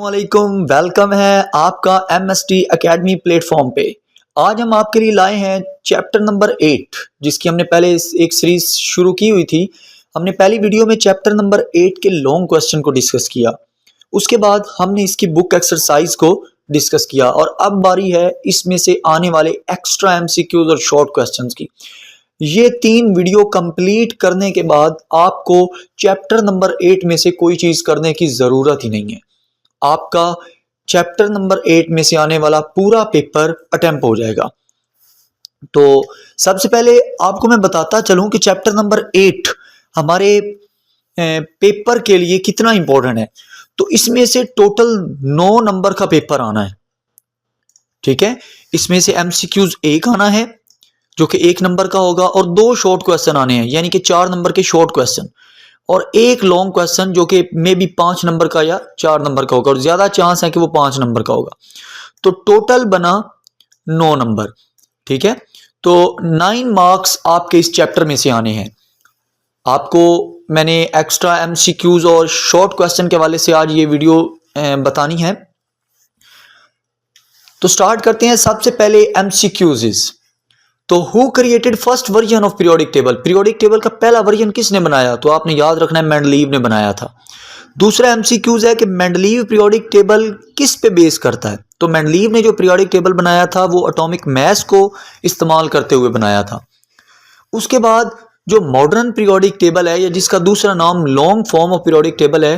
वालेकुम, वेलकम है आपका MST एकेडमी प्लेटफॉर्म पे। आज हम आपके लिए लाए हैं चैप्टर नंबर 8, जिसकी हमने पहले एक सीरीज शुरू की हुई थी। हमने पहली वीडियो में चैप्टर नंबर 8 के लॉन्ग क्वेश्चन को डिस्कस किया। उसके बाद हमने इसकी बुक एक्सरसाइज को डिस्कस किया और अब बारी है इसमें से आने वाले एक्स्ट्रा MCQs और शॉर्ट क्वेश्चंस की। ये 3 वीडियो कंप्लीट करने के बाद आपको चैप्टर नंबर 8 में से कोई चीज करने की जरूरत ही नहीं है। आपका चैप्टर नंबर 8 में से आने वाला पूरा पेपर अटेम्प्ट हो जाएगा। तो सबसे पहले आपको मैं बताता चलूं कि चैप्टर नंबर 8 हमारे पेपर के लिए कितना इंपॉर्टेंट है। तो इसमें से टोटल 9 नंबर का पेपर आना है, ठीक है। इसमें से MCQs 1 आना है जो कि 1 नंबर का होगा और 2 शॉर्ट क्वेश्चन आने हैं, यानी कि 4 नंबर के शॉर्ट क्वेश्चन, और 1 लॉन्ग क्वेश्चन जो कि मे बी 5 नंबर का या 4 नंबर का होगा, और ज्यादा चांस है कि वो 5 नंबर का होगा। तो टोटल बना 9 नंबर, ठीक है। तो 9 मार्क्स आपके इस चैप्टर में से आने हैं। आपको मैंने एक्स्ट्रा MCQs और शॉर्ट क्वेश्चन के हवाले से आज ये वीडियो बतानी है। तो स्टार्ट करते हैं। सबसे पहले MCQs इज, तो who created first version of periodic table? Periodic table का पहला वर्जन किसने बनाया? तो आपने याद रखना है मेंडलीव ने बनाया था। दूसरा MCQs है कि मेंडलीव पीरियोडिक टेबल किस पे बेस करता है? तो मेंडलीव ने जो पीरियोडिक टेबल बनाया था वो एटॉमिक मास को इस्तेमाल करते हुए बनाया था। उसके बाद जो मॉडर्न पीरियोडिक टेबल है, या जिसका दूसरा नाम long form of periodic table है,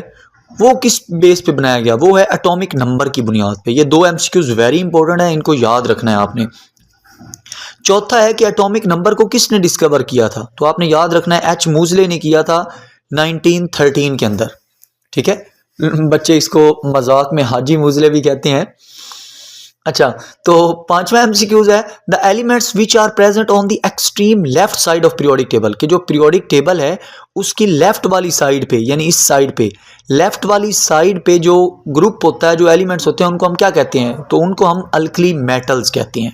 वो किस बेस पे बनाया गया? वो है एटॉमिक नंबर की बुनियाद पे। ये 2 MCQs वेरी इंपॉर्टेंट है, इनको याद रखना है आपने। चौथा है कि एटॉमिक नंबर को किसने डिस्कवर किया था? तो आपने याद रखना है H मूजले ने किया था 1913 के अंदर, ठीक है। बच्चे इसको मजाक में हाजी मूजले भी कहते हैं। अच्छा, तो 5वां MCQs है the elements which are present on the extreme left side of periodic table. कि जो पीरियोडिक टेबल है उसकी लेफ्ट वाली साइड पे, यानी इस साइड पे, लेफ्ट वाली साइड पे जो ग्रुप होता है, जो एलिमेंट्स होते हैं, उनको हम क्या कहते हैं? तो उनको हम अल्कली मेटल्स कहते हैं,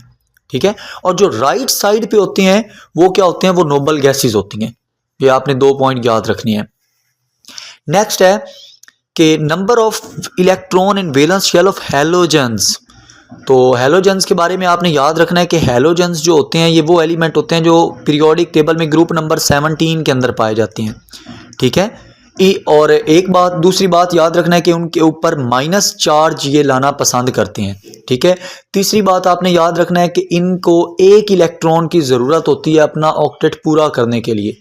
ठीक है। और जो राइट साइड पे होते हैं वो क्या होते हैं? वो नोबल गैसेस होती हैं। ये आपने 2 पॉइंट याद रखनी है। नेक्स्ट है कि number of electron in valence shell of halogens. तो हैलोजेंस के बारे में आपने याद रखना है कि हैलोजेंस जो होते हैं ये वो एलिमेंट होते हैं जो पीरियोडिक टेबल में ग्रुप नंबर 17 के अंदर पाए जाते हैं, ठीक है। और एक बात, दूसरी बात याद रखना है कि उनके ऊपर माइनस चार्ज ये लाना पसंद करते हैं, ठीक है। तीसरी बात आपने याद रखना है कि इनको 1 इलेक्ट्रॉन की ज़रूरत होती है अपना ऑक्टेट पूरा करने के लिए।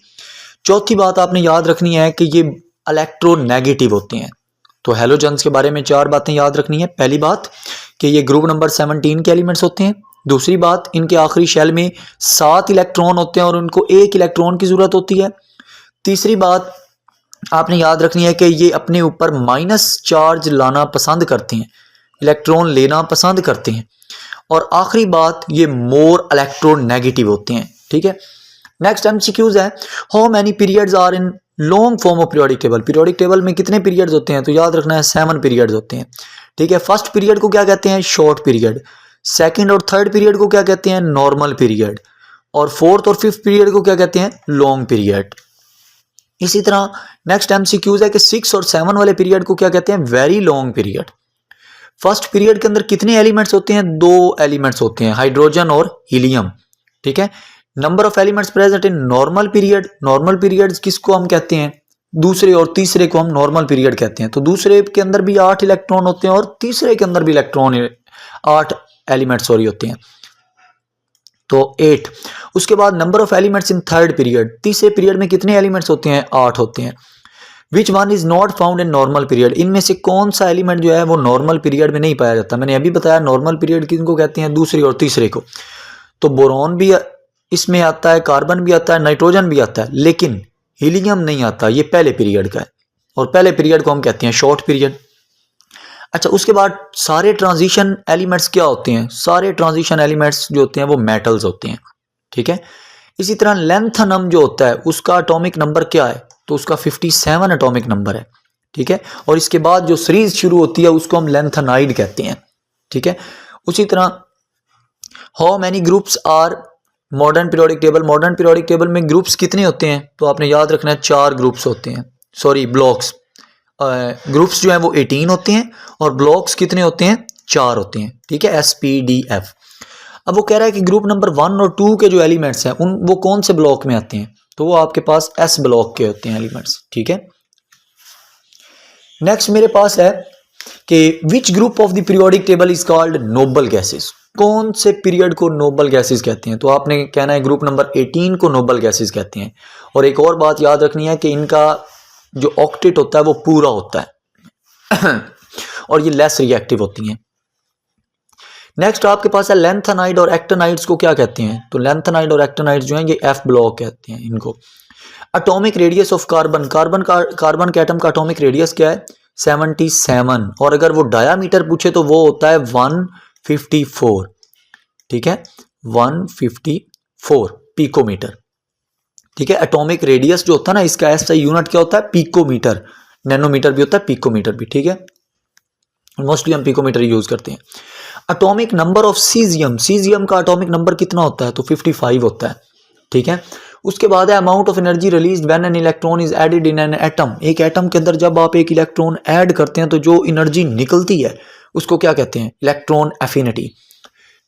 चौथी बात आपने याद रखनी है कि ये इलेक्ट्रोनेगेटिव होते हैं। तो हैलोजेंस के बारे में 4 बातें याद रखनी है। पहली बात कि ये ग्रुप नंबर 17 के एलिमेंट्स होते हैं। दूसरी बात, इनके आखिरी शेल में 7 इलेक्ट्रॉन होते हैं और उनको 1 इलेक्ट्रॉन की ज़रूरत होती है। तीसरी बात आपने याद रखनी है कि ये अपने ऊपर माइनस चार्ज लाना पसंद करते हैं, इलेक्ट्रॉन लेना पसंद करते हैं। और आखिरी बात, ये मोर इलेक्ट्रोनेगेटिव होते हैं, ठीक है। नेक्स्ट MCQs है how many periods are in long form of periodic table. Periodic table में कितने पीरियड्स होते हैं? तो याद रखना है 7 पीरियड्स होते हैं, ठीक है। फर्स्ट पीरियड को क्या कहते हैं? Short period. सेकंड और थर्ड पीरियड को क्या कहते हैं? Normal period. और फोर्थ और फिफ्थ पीरियड को क्या कहते हैं? Long period. इसी तरह नेक्स्ट MCQs है कि 6 और 7 वाले पीरियड को क्या कहते हैं? Very long period. First period के अंदर कितने एलिमेंट्स होते हैं? 2 एलिमेंट्स होते हैं, हाइड्रोजन और हीलियम, ठीक है। Number of elements present in normal period. Normal period किसको हम कहते हैं? दूसरे और तीसरे को हम नॉर्मल पीरियड कहते हैं। तो दूसरे के अंदर भी 8 इलेक्ट्रॉन होते हैं और तीसरे के अंदर भी 8 एलिमेंट्स होते हैं, तो 8। उसके बाद number of elements in third period. तीसरे पीरियड में कितने एलिमेंट्स होते हैं? 8 होते हैं। Which one is not found in normal period. इनमें से कौन सा एलिमेंट जो है वो नॉर्मल पीरियड में नहीं पाया जाता? मैंने अभी बताया नॉर्मल पीरियड किनको कहते हैं? दूसरे और तीसरे को। तो बोरॉन भी इसमें आता है, कार्बन भी आता है, नाइट्रोजन भी आता है, लेकिन हीलियम नहीं आता। ये पहले पीरियड का है और पहले पीरियड को हम कहते हैं शॉर्ट पीरियड। अच्छा, उसके बाद सारे ट्रांजिशन एलिमेंट्स क्या होते हैं? सारे ट्रांजिशन एलिमेंट्स जो होते हैं वो मेटल्स होते हैं, ठीक है। इसी तरह लेंथनम जो होता है उसका एटॉमिक नंबर क्या है? तो उसका 57 एटॉमिक नंबर है, ठीक है। और इसके बाद जो सीरीज शुरू होती है उसको हम लेंथेनाइड कहते हैं, ठीक है। उसी तरह how many groups are modern periodic table. Modern periodic table में ग्रुप्स कितने होते हैं? तो आपने याद रखना है 4 ग्रुप्स होते हैं, सॉरी ब्लॉक्स। ग्रुप्स जो हैं वो 18 होते हैं और ब्लॉक्स कितने होते हैं, 4 होते हैं, ठीक है, SPDF। अब वो कह रहा है कि ग्रुप नंबर 1 और 2 के जो एलिमेंट्स हैं वो कौन से ब्लॉक में आते हैं, तो वो आपके पास S ब्लॉक के होते हैं एलिमेंट्स, ठीक है। नेक्स्ट मेरे पास है कि which group of the periodic table is called noble gases, कौन से पीरियड को नोबल गैसेस कहते हैं, तो आपने कहना है ग्रुप नंबर 18 को नोबल गैसेस कहते हैं। और एक और बात याद रखनी है कि इनका जो ऑक्टेट होता है वो पूरा होता है और ये लेस रिएक्टिव होती हैं। नेक्स्ट आपके पास है लैंथेनाइड और एक्टिनाइड्स को क्या कहते हैं, तो लैंथेनाइड और एक्टिनाइड्स जो हैं ये F ब्लॉक कहते हैं इनको। Atomic radius of carbon, carbon के एटम का एटॉमिक रेडियस क्या है, 77, और अगर वो डायामीटर पूछे तो वो होता है 154, ठीक है, 154 पिकोमीटर, ठीक है। एटॉमिक रेडियस जो होता है ना, इसका ऐसा यूनिट क्या होता है, पिकोमीटर, नैनोमीटर भी होता है, पिकोमीटर भी, ठीक है, मोस्टली हम पिकोमीटर यूज करते हैं। एटॉमिक नंबर ऑफ सीजियम का एटॉमिक नंबर कितना होता है, तो 55 होता है, ठीक है। उसके बाद है amount of energy released when an electron is added in an atom, एक एटम के अंदर जब आप एक इलेक्ट्रॉन ऐड करते हैं तो जो एनर्जी निकलती है उसको क्या कहते हैं, इलेक्ट्रॉन एफिनिटी।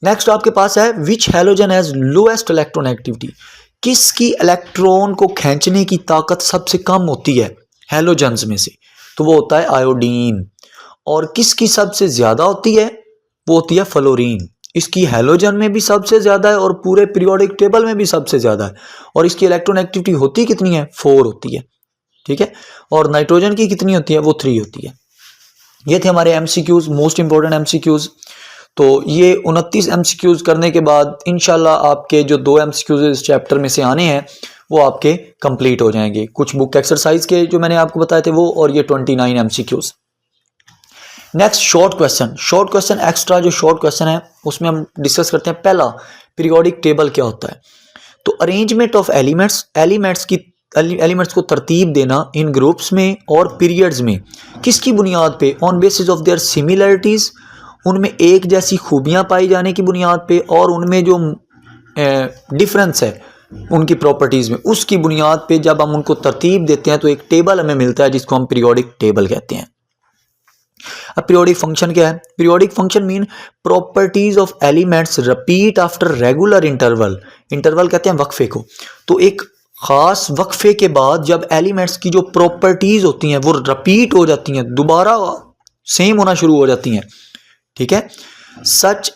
नेक्स्ट आपके पास है which halogen has lowest electron activity, किसकी इलेक्ट्रॉन को खींचने की ताकत सबसे कम होती है हैलोजन्स में से, तो वो होता है आयोडीन। और किसकी सबसे ज्यादा होती है, वो होती है फ्लोरीन, इसकी हैलोजन में भी सबसे ज्यादा है और पूरे पीरियोडिक टेबल में भी सबसे ज्यादा है। और इसकी इलेक्ट्रॉन एक्टिविटी होती कितनी है, 4 होती है, ठीक है। और नाइट्रोजन की कितनी होती है, वो 3 होती है। ये थे हमारे MCQs, मोस्ट इंपॉर्टेंट MCQs। तो ये 29 MCQs करने के बाद इंशाल्लाह आपके जो 2 MCQs इस चैप्टर में से आने हैं वो आपके कंप्लीट हो जाएंगे, कुछ बुक एक्सरसाइज के जो मैंने आपको बताए थे वो, और ये 29 MCQs। Next short question extra जो शॉर्ट क्वेश्चन है उसमें हम डिस्कस करते हैं। पहला, पीरियोडिक टेबल क्या होता है, तो अरेंजमेंट ऑफ एलिमेंट्स को तरतीब देना इन ग्रुप्स में और पीरियड्स में, किसकी बुनियाद पे, on basis of their similarities, उनमें एक जैसी खूबियां पाई जाने की बुनियाद पे, और उनमें जो डिफरेंस है उनकी प्रॉपर्टीज में, उसकी बुनियाद पे जब हम उनको तरतीब देते हैं तो एक टेबल हमें मिलता है जिसको हम पीरियोडिक टेबल कहते हैं। अब पीरियोडिक फंक्शन क्या है, periodic function mean properties of elements repeat after regular interval कहते हैं वक्फे को, तो एक खास वक्फे के बाद जब एलिमेंट्स की जो प्रॉपर्टीज होती हैं वो रिपीट हो जाती हैं, दोबारा सेम होना शुरू हो जाती हैं, ठीक है, such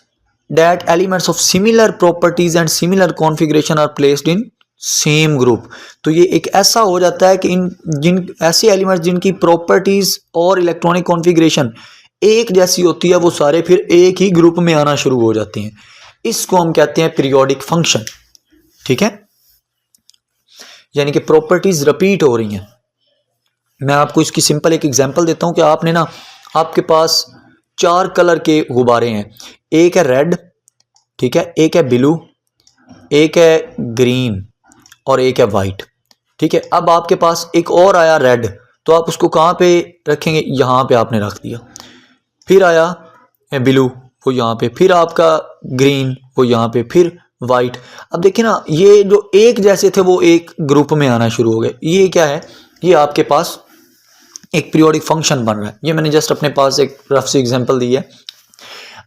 that elements of similar properties and similar configuration are placed in same group, तो ये एक ऐसा हो जाता है कि जिन ऐसे एलिमेंट्स जिनकी प्रॉपर्टीज और इलेक्ट्रॉनिक कॉन्फ़िगरेशन एक जैसी होती है वो सारे फिर एक ही ग्रुप में आना शुरू हो जाते हैं, इसको हम कहते हैं पीरियोडिक फंक्शन, ठीक है, यानी कि प्रॉपर्टीज रिपीट हो रही हैं। मैं आपको इसकी सिंपल एक एग्जांपल देता हूं कि आपने ना, आपके पास 4 कलर के गुब्बारे हैं, एक है रेड, ठीक है, एक है ब्लू, एक है ग्रीन और एक है वाइट, ठीक है। अब आपके पास एक और आया रेड, तो आप उसको कहाँ पे रखेंगे, यहाँ पे आपने रख दिया। फिर आया ब्लू, वो यहाँ पे, फिर आपका ग्रीन, वो यहाँ पे, फिर वाइट। अब देखिए ना, ये जो एक जैसे थे वो एक ग्रुप में आना शुरू हो गए, ये क्या है, ये आपके पास एक पीरियोडिक फंक्शन बन रहा है। ये मैंने जस्ट अपने पास एक रफ सी एग्जांपल दी है।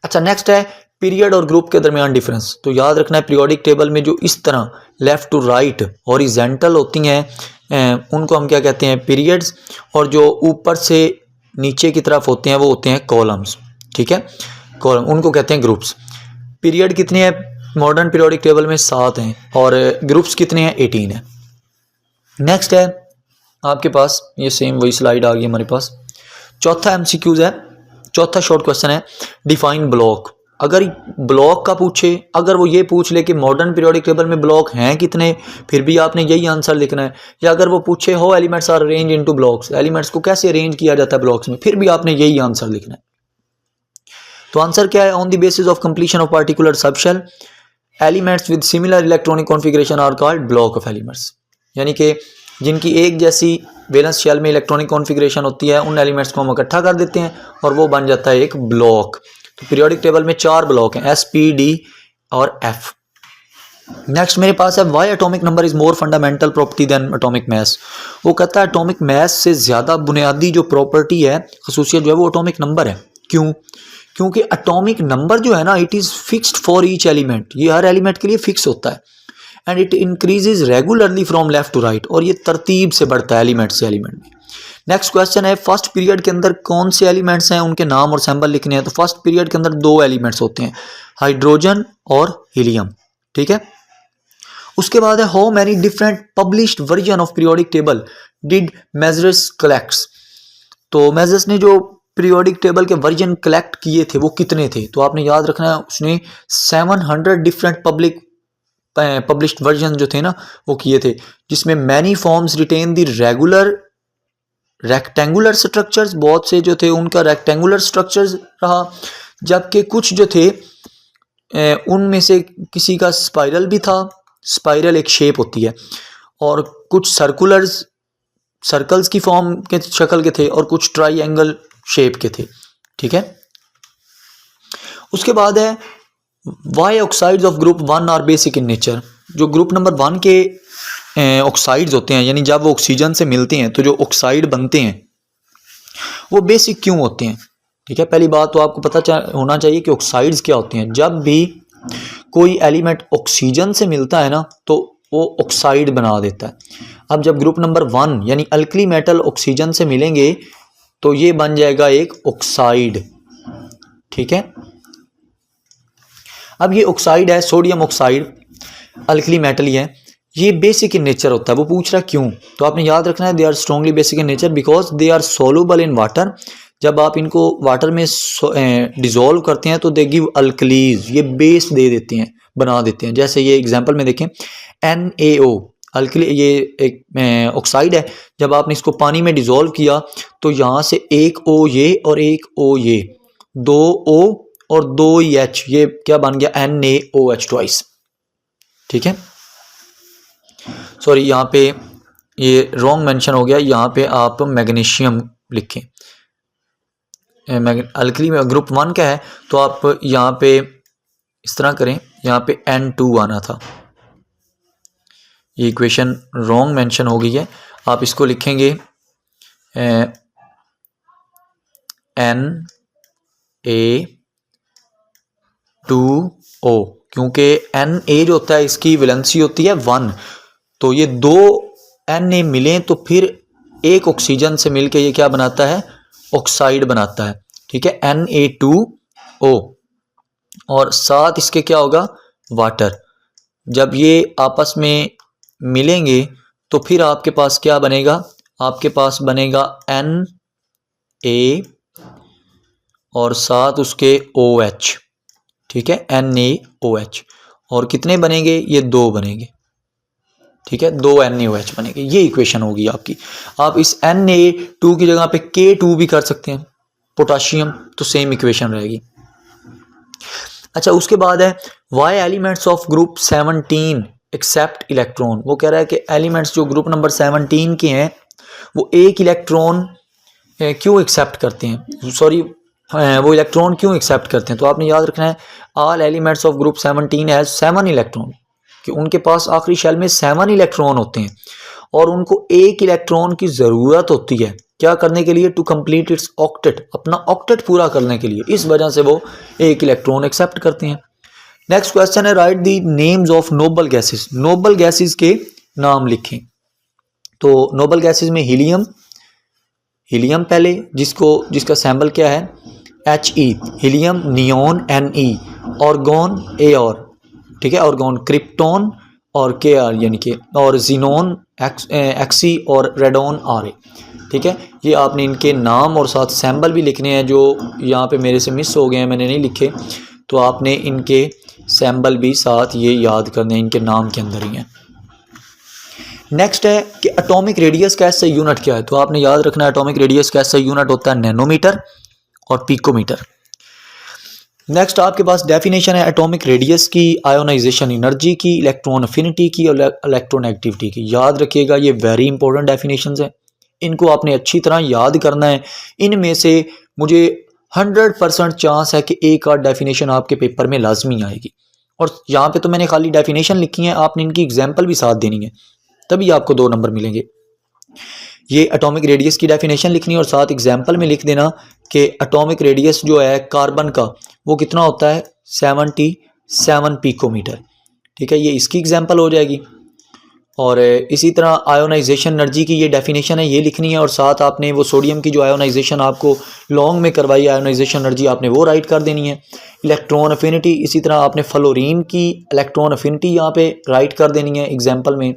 अच्छा, नेक्स्ट है पीरियड और ग्रुप के दरमियान डिफरेंस। तो याद रखना है पीरियोडिक टेबल में जो इस तरह लेफ्ट टू राइट हॉरिजॉन्टल होती हैं उनको हम क्या कहते हैं, पीरियड्स, और जो ऊपर से नीचे की तरफ होते हैं वो होते हैं कॉलम्स, ठीक है, कॉलम, उनको कहते हैं ग्रुप्स। पीरियड कितने हैं मॉडर्न पीरियोडिक टेबल में, 7 हैं, और ग्रुप्स कितने हैं, 18 हैं। नेक्स्ट है आपके पास, ये सेम वही स्लाइड आ गई हमारे पास। चौथा MCQs है, चौथा शॉर्ट क्वेश्चन है डिफाइन ब्लॉक। अगर ब्लॉक का पूछे, अगर वो ये पूछ ले कि मॉडर्न पीरियोडिक टेबल में ब्लॉक हैं कितने, फिर भी आपने यही आंसर लिखना है। या अगर वो पूछे how elements are arrange into blocks, elements को कैसे अरेंज किया जाता है ब्लॉक्स में, फिर भी आपने यही आंसर लिखना है। तो आंसर क्या है, on the basis of completion of particular subshell elements with similar electronic configuration are called block of elements, यानी कि जिनकी एक जैसी वैलेंस शेल में इलेक्ट्रॉनिक कॉन्फ़िगरेशन होती है उन एलिमेंट्स को हम इकट्ठा कर देते हैं और वो बन जाता है एक ब्लॉक। तो पीरियोडिक टेबल में 4 ब्लॉक हैं, S, P, D और F। नेक्स्ट मेरे पास है why atomic number is more fundamental property than atomic mass. वो कहता है एटॉमिक मास से ज़्यादा बुनियादी जो प्रॉपर्टी है, खसूसियत जो है वो एटॉमिक नंबर है। क्यों? क्योंकि एटॉमिक नंबर जो है ना, it is fixed for each element, ये हर एलिमेंट के लिए फिक्स होता है। And it increases regularly from left to right, और ये तरतीब से बढ़ता है एलिमेंट से एलिमेंट में। नेक्स्ट क्वेश्चन है फर्स्ट पीरियड के अंदर कौन से एलिमेंट्स हैं, उनके नाम और सैंपल लिखने हैं। तो फर्स्ट पीरियड के अंदर दो एलिमेंट्स होते हैं, हाइड्रोजन और हीलियम। ठीक है। उसके बाद है how many different published version of periodic table did measures collects. तो मेजर्स ने जो पीरियोडिक टेबल के वर्जन कलेक्ट किए थे वो कितने थे? तो आपने याद रखना है उसने 700 डिफरेंट पब्लिश्ड वर्जन जो थे ना वो किए थे, जिसमें many forms retain the rectangular structures, बहुत से जो थे उनका रेक्टेंगुलर स्ट्रक्चर्स रहा, जबकि कुछ जो थे उनमें से किसी का स्पाइरल भी था, स्पाइरल एक शेप होती है, और कुछ सर्कल्स की फॉर्म के शक्ल के थे, और कुछ ट्राइंगल शेप के थे। ठीक है। उसके बाद है why oxides of group 1 are basic in nature. जो ग्रुप नंबर 1 के ऑक्साइड्स होते हैं, यानी जब वो ऑक्सीजन से मिलते हैं तो जो ऑक्साइड बनते हैं वो बेसिक क्यों होते हैं? ठीक है। पहली बात तो आपको पता होना चाहिए कि ऑक्साइड्स क्या होते हैं। जब भी कोई एलिमेंट ऑक्सीजन से मिलता है ना तो वो ऑक्साइड बना देता है। अब जब ग्रुप नंबर 1 यानी अल्कली मेटल ऑक्सीजन से मिलेंगे तो ये बन जाएगा एक ऑक्साइड। ठीक है। अब ये ऑक्साइड है, सोडियम ऑक्साइड, अल्कली मेटल ही है, ये बेसिक इन नेचर होता है। वो पूछ रहा क्यों? तो आपने याद रखना है they are strongly basic in nature because they are soluble in water. जब आप इनको वाटर में डिजोल्व करते हैं तो दे गिव अल्कलीज, ये बेस दे देते हैं, बना देते हैं। जैसे ये एग्जांपल में देखें NaO, अल्कली, ये एक ऑक्साइड है। जब आपने इसको पानी में डिजोल्व किया तो यहाँ से एक O ये और एक O ये, दो O और दो H, ये क्या बन गया NaOH ट्वाइस। ठीक है। सॉरी, यहाँ पे ये रॉन्ग मेंशन हो गया, यहाँ पे आप मैग्नीशियम लिखें। अल्कली में ग्रुप 1 का है तो आप यहाँ पे इस तरह करें, यहाँ पे N2 आना था, ये इक्वेशन रॉन्ग मेंशन हो गई है। आप इसको लिखेंगे Na2O, क्योंकि Na जो होता है इसकी वैलेंसी होती है 1, तो ये दो Na मिलें तो फिर एक ऑक्सीजन से मिलके ये क्या बनाता है? ऑक्साइड बनाता है। ठीक है, Na2O, और साथ इसके क्या होगा? वाटर। जब ये आपस में मिलेंगे तो फिर आपके पास क्या बनेगा? आपके पास बनेगा Na और साथ उसके OH। ठीक है, NaOH, और कितने बनेंगे? ये दो बनेंगे। ठीक है, दो NaOH बनेंगे। ये इक्वेशन होगी आपकी। आप इस Na2 की जगह पे K2 भी कर सकते हैं, पोटाशियम, तो सेम इक्वेशन रहेगी। अच्छा, उसके बाद है why elements of group 17 except electron. वो कह रहा है कि एलिमेंट्स जो ग्रुप नंबर 17 के हैं वो एक इलेक्ट्रॉन क्यों एक्सेप्ट करते हैं, सॉरी वो इलेक्ट्रॉन क्यों एक्सेप्ट करते हैं। तो आपने याद रखना है all elements of group 17 has 7 electron, कि उनके पास आखिरी शेल में 7 इलेक्ट्रॉन होते हैं, और उनको एक इलेक्ट्रॉन की ज़रूरत होती है क्या करने के लिए? टू कंप्लीट इट्स ऑक्टेट, अपना ऑक्टेट पूरा करने के लिए। इस वजह से वो एक इलेक्ट्रॉन एक्सेप्ट करते हैं। नेक्स्ट क्वेश्चन है right the names of noble gases. Noble gases के नाम लिखें। तो नोबल गैसेस में हीलियम पहले, जिसका सैम्बल क्या है? He, helium, neon Ne, ऑर्गोन Ar, ठीक है, ऑर्गोन, क्रिप्टॉन और Kr यानी कि, और जीनोन Xe और रेडोन Ra। ठीक है, ये आपने इनके नाम और साथ सैम्बल भी लिखने हैं, जो यहाँ पे मेरे से मिस हो गए हैं, मैंने नहीं लिखे, तो आपने इनके सैम्बल भी साथ ये याद करने हैं, इनके नाम के अंदर ही हैं। नेक्स्ट है कि एटॉमिक रेडियस का ऐसा यूनिट क्या है। तो आपने याद रखना है एटॉमिक रेडियस का ऐसा यूनिट होता है नैनोमीटर और पिकोमीटर। नेक्स्ट आपके पास डेफिनेशन है एटॉमिक रेडियस की, आयोनाइजेशन एनर्जी की, इलेक्ट्रॉन अफिनिटी की और इलेक्ट्रोनेगेटिविटी की। याद रखिएगा, ये वेरी इंपॉर्टेंट डेफिनेशंस हैं, इनको आपने अच्छी तरह याद करना है। इनमें से मुझे 100% चांस है कि एक आध डेफिनेशन आपके पेपर में लाजमी आएगी, और यहाँ पे तो मैंने खाली डेफिनेशन लिखी है, आपने इनकी एग्जाम्पल भी साथ देनी है, तभी आपको 2 नंबर मिलेंगे। ये एटॉमिक रेडियस की डेफिनेशन लिखनी है और साथ एग्जाम्पल में लिख देना कि एटॉमिक रेडियस जो है कार्बन का वो कितना होता है 77 पिकोमीटर। ठीक है, ये इसकी एग्जाम्पल हो जाएगी। और इसी तरह आयोनाइजेशन एनर्जी की ये डेफिनेशन है, ये लिखनी है और साथ आपने वो सोडियम की जो आयोनाइजेशन आपको लॉन्ग में करवाई आयोनाइजेशन एनर्जी आपने वो राइट कर देनी है। इलेक्ट्रॉन अफिनिटी, इसी तरह आपने फ्लोरीन की इलेक्ट्रॉन अफिनिटी यहाँ पे राइट कर देनी है एग्जाम्पल में।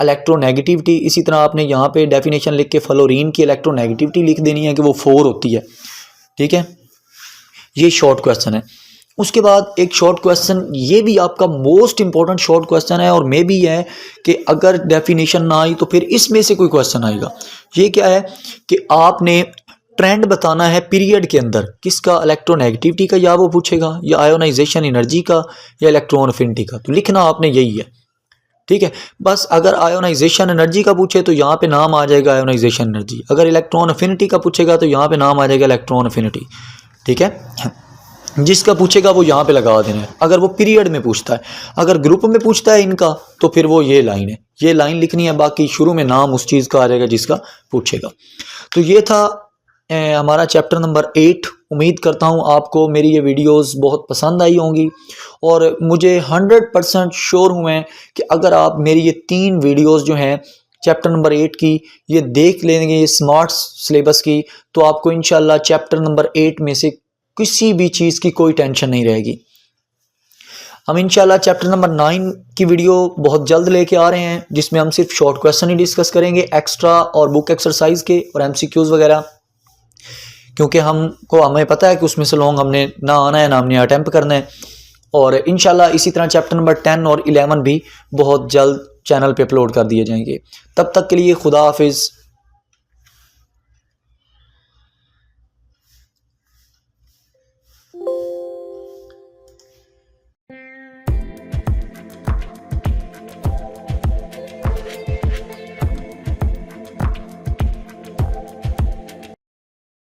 इलेक्ट्रोनेगेटिविटी, इसी तरह आपने यहाँ पे डेफिनेशन लिख के फ्लोरीन की इलेक्ट्रोनेगेटिविटी लिख देनी है कि वो 4 होती है। ठीक है, ये शॉर्ट क्वेश्चन है। उसके बाद एक शॉर्ट क्वेश्चन, ये भी आपका मोस्ट इंपॉर्टेंट शॉर्ट क्वेश्चन है और मे भी है कि अगर डेफिनेशन ना आई तो फिर इसमें से कोई क्वेश्चन आएगा। ये क्या है कि आपने ट्रेंड बताना है पीरियड के अंदर, किसका, इलेक्ट्रोनेगेटिविटी का, या वो पूछेगा या आयोनाइजेशन एनर्जी का या इलेक्ट्रॉन अफिनिटी का। तो लिखना आपने यही है। ठीक है, बस अगर आयोनाइजेशन एनर्जी का पूछे तो यहाँ पे नाम आ जाएगा आयोनाइजेशन एनर्जी, अगर इलेक्ट्रॉन अफिनिटी का पूछेगा तो यहाँ पे नाम आ जाएगा इलेक्ट्रॉन अफिनिटी। ठीक है, जिसका पूछेगा वो यहाँ पे लगा देना है अगर वो पीरियड में पूछता है। अगर ग्रुप में पूछता है इनका तो फिर वो ये लाइन है, ये लाइन लिखनी है, बाकी शुरू में नाम उस चीज़ का आ जाएगा जिसका पूछेगा। तो ये था हमारा चैप्टर नंबर 8। उम्मीद करता हूँ आपको मेरी ये वीडियोस बहुत पसंद आई होंगी और मुझे 100% श्योर हूँ मैं कि अगर आप मेरी ये 3 वीडियोस जो हैं चैप्टर नंबर 8 की ये देख लेंगे, ये स्मार्ट सिलेबस की, तो आपको इंशाल्लाह चैप्टर नंबर 8 में से किसी भी चीज़ की कोई टेंशन नहीं रहेगी। हम इंशाल्लाह चैप्टर नंबर 9 की वीडियो बहुत जल्द लेके आ रहे हैं, जिसमें हम सिर्फ शॉर्ट क्वेश्चन ही डिस्कस करेंगे, एक्स्ट्रा और बुक एक्सरसाइज के और MCQs वगैरह, क्योंकि हमें पता है कि उसमें से लॉन्ग हमने ना आना है ना हमने अटैम्प्ट करना है। और इंशाल्लाह इसी तरह चैप्टर नंबर 10 और 11 भी बहुत जल्द चैनल पे अपलोड कर दिए जाएंगे। तब तक के लिए खुदा हाफिज़।